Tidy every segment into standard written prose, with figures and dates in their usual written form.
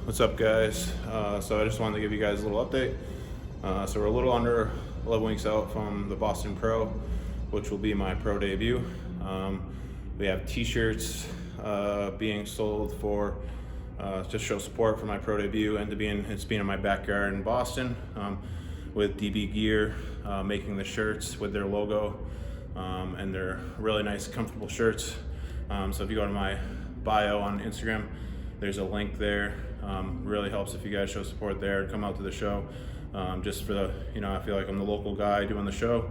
What's up, guys? So I just wanted to give you guys a little update. So we're a little under 11 weeks out from the Boston Pro, which will be my pro debut. We have t-shirts being sold for to show support for my pro debut and it's being in my backyard in Boston, with DB Gear making the shirts with their logo, and they're really nice, comfortable shirts. So if you go to my bio on Instagram, there's a link there. Really helps if you guys show support there and come out to the show. Just for the, I feel like I'm the local guy doing the show.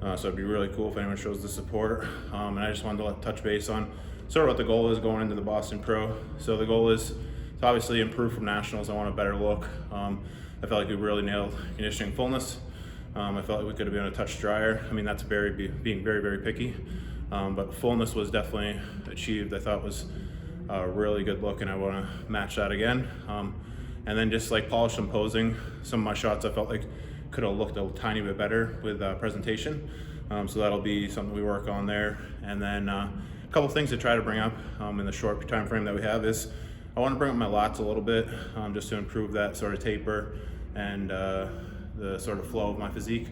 So it'd be really cool if anyone shows the support. And I just wanted to touch base on sort of what the goal is going into the Boston Pro. So the goal is to obviously improve from nationals. I want a better look. I felt like we really nailed conditioning fullness. I felt like we could have been a touch drier. I mean, that's being very, very picky. But fullness was definitely achieved. I thought it was a really good look, and I want to match that again. And then just like polish and posing, some of my shots I felt like could have looked a tiny bit better with presentation. So that'll be something we work on there. And then a couple things to try to bring up in the short time frame that we have is I want to bring up my lats a little bit, just to improve that sort of taper and the sort of flow of my physique.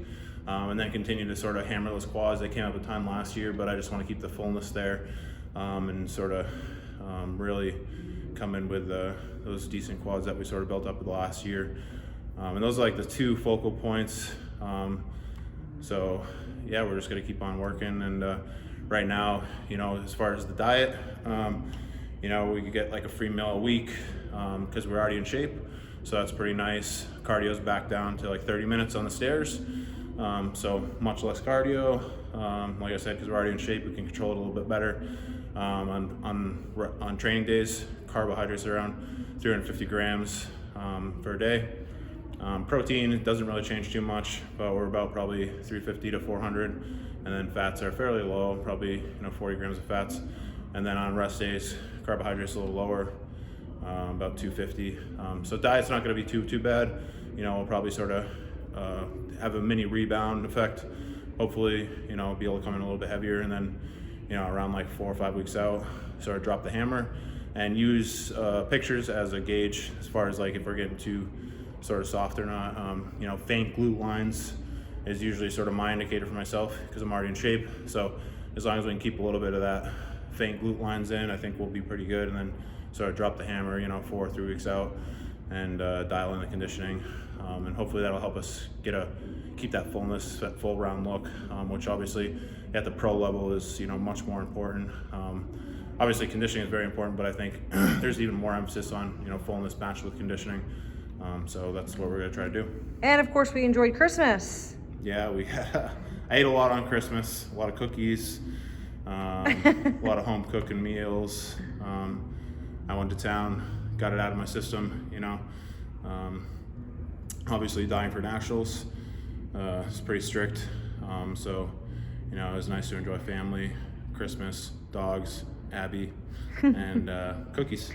And then continue to sort of hammer those quads. They came up a ton last year, but I just want to keep the fullness there, and sort of really come in with those decent quads that we sort of built up the last year. And those are like the two focal points. So yeah, we're just gonna keep on working. And right now, as far as the diet, we could get like a free meal a week because we're already in shape. So that's pretty nice. Cardio's back down to like 30 minutes on the stairs. So much less cardio. Like I said, because we're already in shape, we can control it a little bit better. On training days, carbohydrates are around 350 grams per day. Protein, it doesn't really change too much, but we're about probably 350 to 400. And then fats are fairly low, probably 40 grams of fats. And then on rest days, carbohydrates a little lower, about 250. So diet's not going to be too bad. We'll probably sort of have a mini rebound effect. Hopefully, be able to come in a little bit heavier, and then, around like 4 or 5 weeks out, sort of drop the hammer and use pictures as a gauge as far as like if we're getting too sort of soft or not. Faint glute lines is usually sort of my indicator for myself because I'm already in shape. So as long as we can keep a little bit of that faint glute lines in, I think we'll be pretty good. And then sort of drop the hammer, 4 or 3 weeks out, and dial in the conditioning. And hopefully that'll help us keep that fullness, that full round look, which obviously at the pro level is much more important. Obviously conditioning is very important, but I think there's even more emphasis on fullness matched with conditioning. So that's what we're gonna try to do. And of course we enjoyed Christmas. Yeah, I ate a lot on Christmas, a lot of cookies, a lot of home cooking meals. I went to town, got it out of my system, obviously dying for nationals. It's pretty strict. So, it was nice to enjoy family, Christmas, dogs, Abby, and cookies.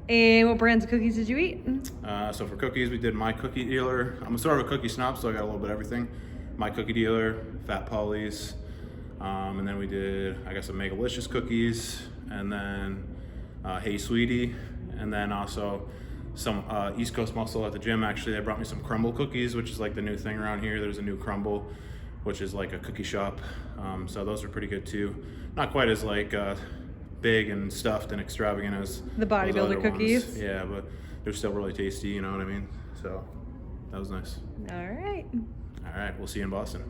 And what brands of cookies did you eat? So for cookies, we did My Cookie Dealer. I'm sort of a cookie snob, so I got a little bit of everything. My Cookie Dealer, Fat Polly's, and then we did, some Megalicious cookies, and then Hey Sweetie, and then also some East Coast Muscle at the gym. Actually, they brought me some crumble cookies, which is like the new thing around here. There's a new crumble, which is like a cookie shop. So those are pretty good too. Not quite as like big and stuffed and extravagant as the bodybuilder cookies. Ones. Yeah, but they're still really tasty, you know what I mean? So that was nice. All right. All right, we'll see you in Boston.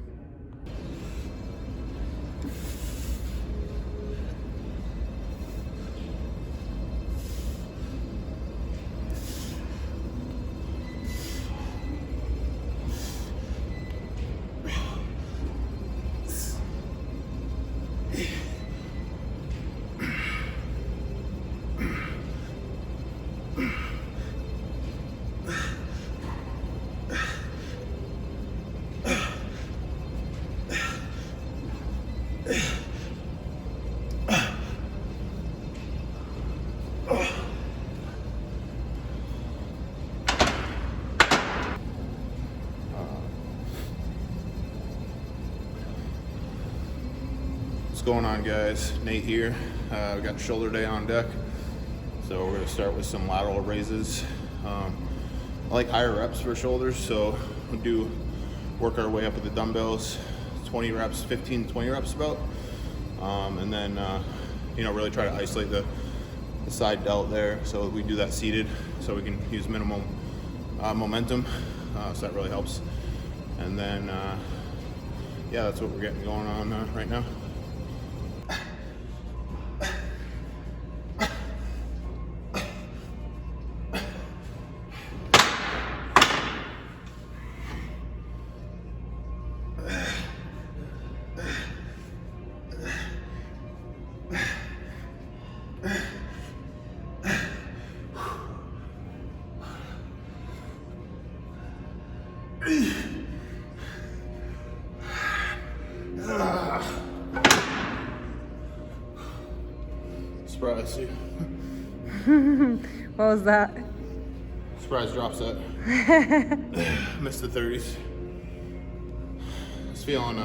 What's going on, guys? Nate here. We got shoulder day on deck, so we're going to start with some lateral raises. I like higher reps for shoulders, so we do work our way up with the dumbbells, 20 reps, 15 to 20 reps about, and then really try to isolate the side delt there. So we do that seated, so we can use minimum momentum. So that really helps. And then yeah, that's what we're getting going on right now. Surprise you. What was that? Surprise drop set. Missed the 30s. Just feeling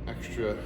extra.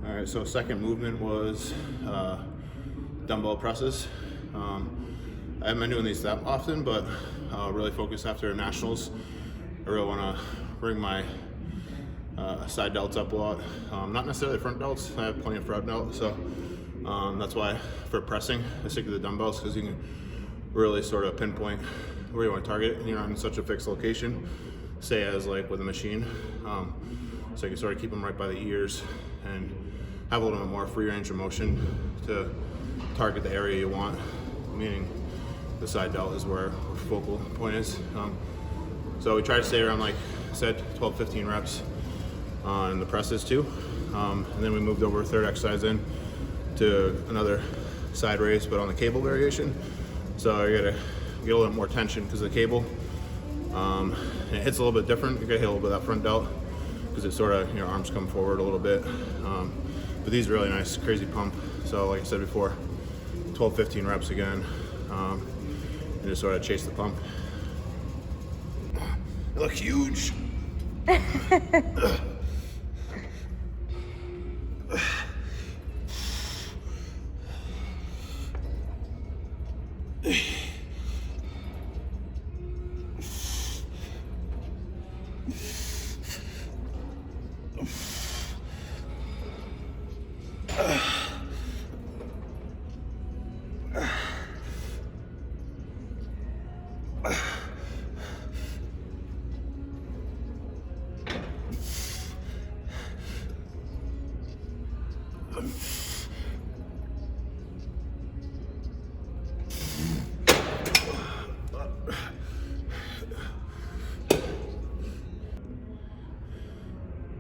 All right, so second movement was dumbbell presses. I haven't been doing these that often, but really focused after nationals. I really want to bring my side delts up a lot. Not necessarily front delts. I have plenty of front delts, so that's why for pressing I stick to the dumbbells, because you can really sort of pinpoint where you want to target it. You're not in such a fixed location, say as like with a machine. So you can sort of keep them right by the ears and have a little bit more free range of motion to target the area you want, meaning the side delt is where our focal point is. So we try to stay around, like I said, 12-15 reps on the presses too. And then we moved over a third exercise in to another side raise, but on the cable variation. So you gotta get a little more tension because of the cable. And it hits a little bit different. You gotta hit a little bit of that front delt because it sort of, your arms come forward a little bit. But these are really nice, crazy pump. So like I said before, 12-15 reps again. And just sort of chase the pump. It looks huge.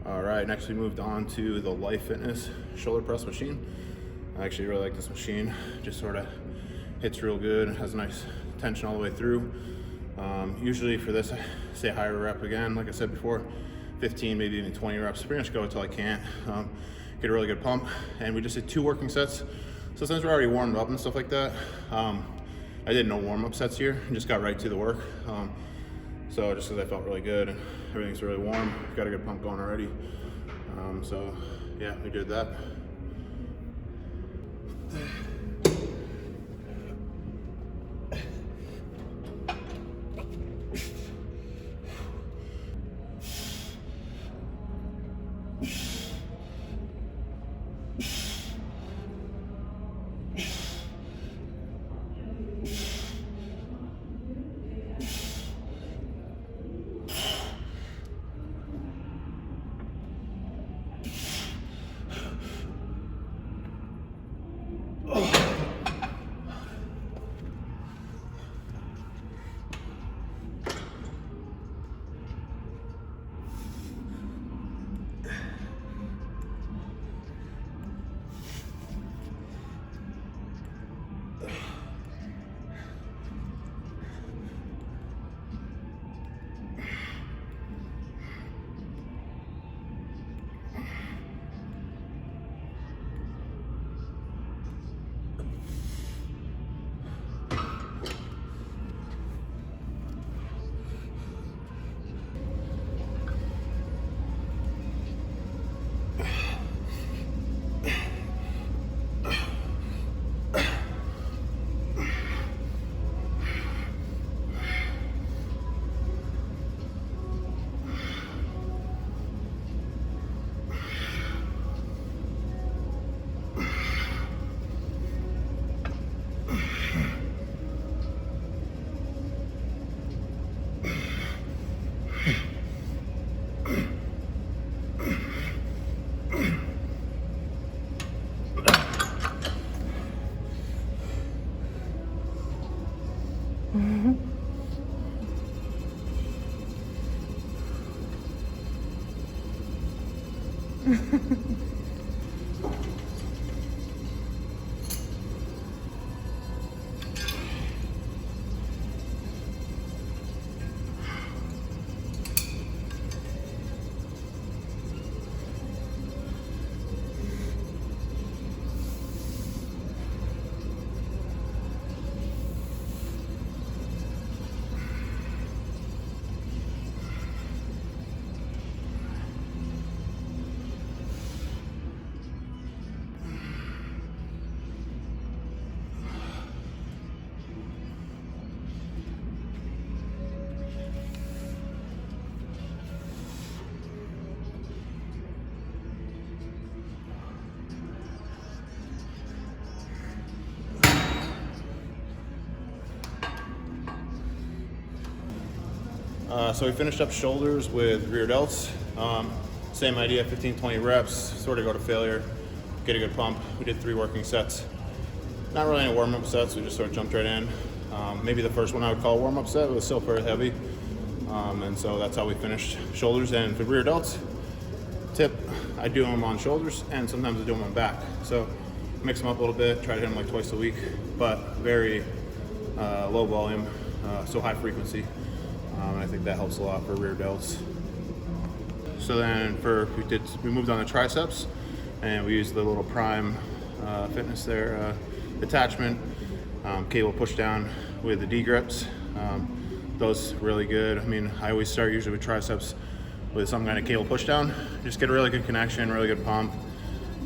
All right, next we moved on to the Life Fitness shoulder press machine. I actually really like this machine. Just sort of hits real good, has a nice tension all the way through. Usually for this, I say higher rep again, like I said before, 15, maybe even 20 reps. Pretty much go until I can't. Get a really good pump. And we just did 2 working sets. So since we're already warmed up and stuff like that, I did no warm-up sets here and just got right to the work. So just because I felt really good and everything's really warm, got a good pump going already. So yeah, we did that. So we finished up shoulders with rear delts. Same idea, 15-20 reps, sort of go to failure, get a good pump. We did 3 working sets. Not really any warm-up sets, we just sort of jumped right in. Maybe the first one I would call a warm-up set, it was still very heavy. And so that's how we finished shoulders. And for rear delts, tip, I do them on shoulders and sometimes I do them on back. So mix them up a little bit, try to hit them like twice a week, but very low volume, so high frequency. I think that helps a lot for rear delts. So then we moved on to triceps, and we used the little Prime Fitness there attachment, cable push down with the D grips. Those really good. I mean, I always start usually with triceps with some kind of cable push down. Just get a really good connection, really good pump.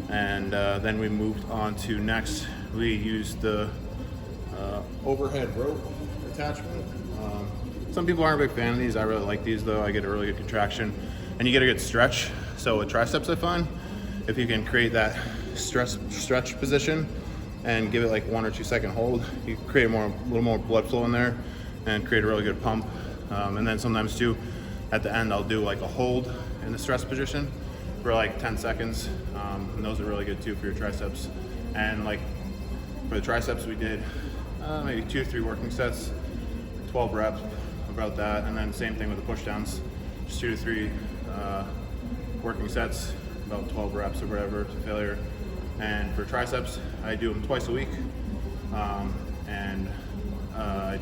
And then we moved on to next, we used the overhead rope attachment. Some people aren't a big fan of these. I really like these though. I get a really good contraction and you get a good stretch. So with triceps, I find if you can create that stretch position and give it like 1 or 2 second hold, you create a little more blood flow in there and create a really good pump. And then sometimes too, at the end, I'll do like a hold in the stress position for like 10 seconds. And those are really good too for your triceps. And like for the triceps, we did maybe 2 or 3 working sets, 12 reps, about that. And then same thing with the push downs, just 2 to 3 working sets, about 12 reps or whatever to failure. And for triceps, I do them twice a week. I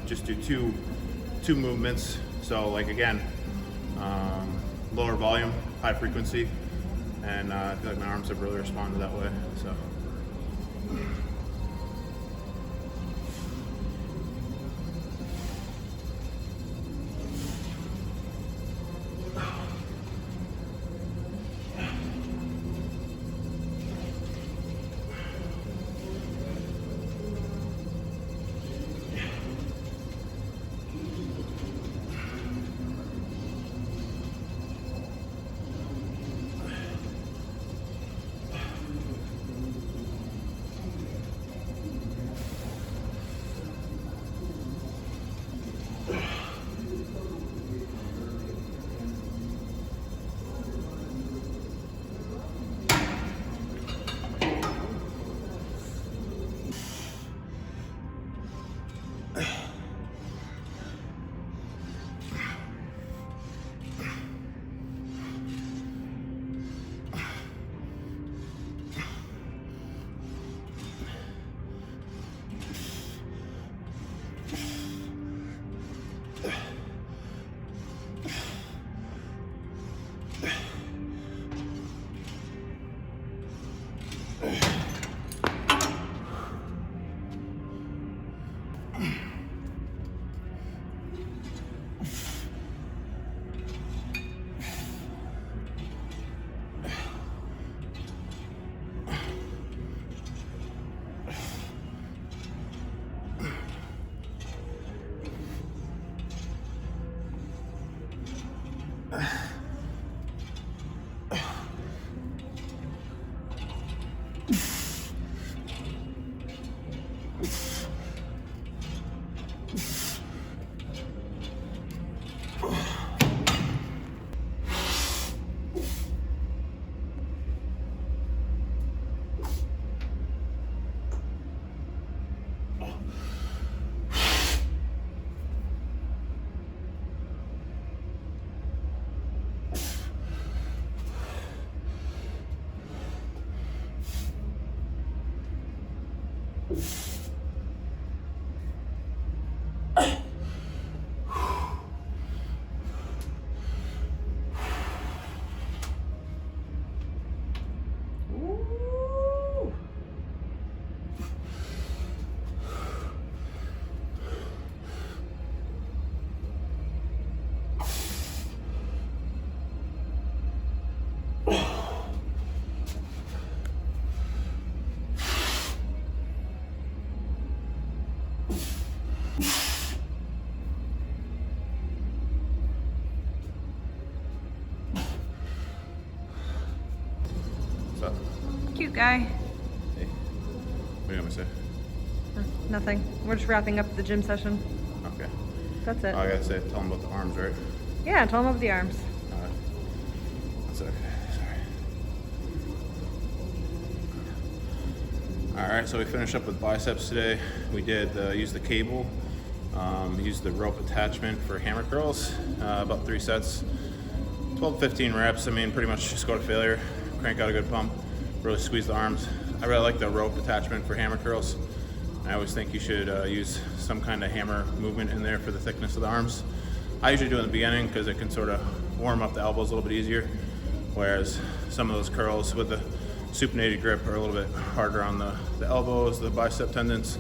just do two movements. So like again, lower volume, high frequency. And I feel like my arms have really responded that way, so. Cute guy. Hey, what do you want me to say? Nothing. We're just wrapping up the gym session. Okay. That's it. Oh, I gotta say, tell them about the arms, right? Yeah, tell him about the arms. That's okay. Sorry. All right, so we finished up with biceps today. We did use the cable, use the rope attachment for hammer curls, about 3 sets, 12 to 15 reps. I mean, pretty much just go to failure, crank out a good pump, really squeeze the arms. I really like the rope attachment for hammer curls. I always think you should use some kind of hammer movement in there for the thickness of the arms. I usually do it in the beginning because it can sort of warm up the elbows a little bit easier, whereas some of those curls with the supinated grip are a little bit harder on the elbows, the bicep tendons.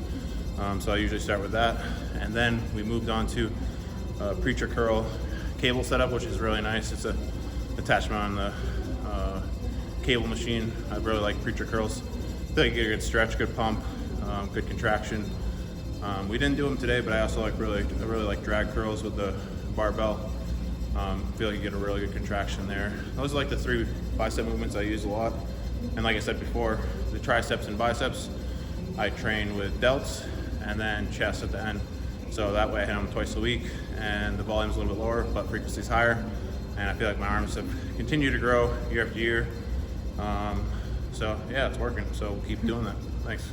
So I usually start with that. And then we moved on to preacher curl cable setup, which is really nice. It's a attachment on the cable machine. I really like preacher curls. I feel like you get a good stretch, good pump, good contraction. We didn't do them today, but I also really like drag curls with the barbell. I feel like you get a really good contraction there. Those are like the 3 bicep movements I use a lot. And like I said before, the triceps and biceps, I train with delts and then chest at the end. So that way I hit them twice a week, and the volume's a little bit lower, but frequency's higher. And I feel like my arms have continued to grow year after year. So yeah, it's working. So we'll keep doing that. Thanks.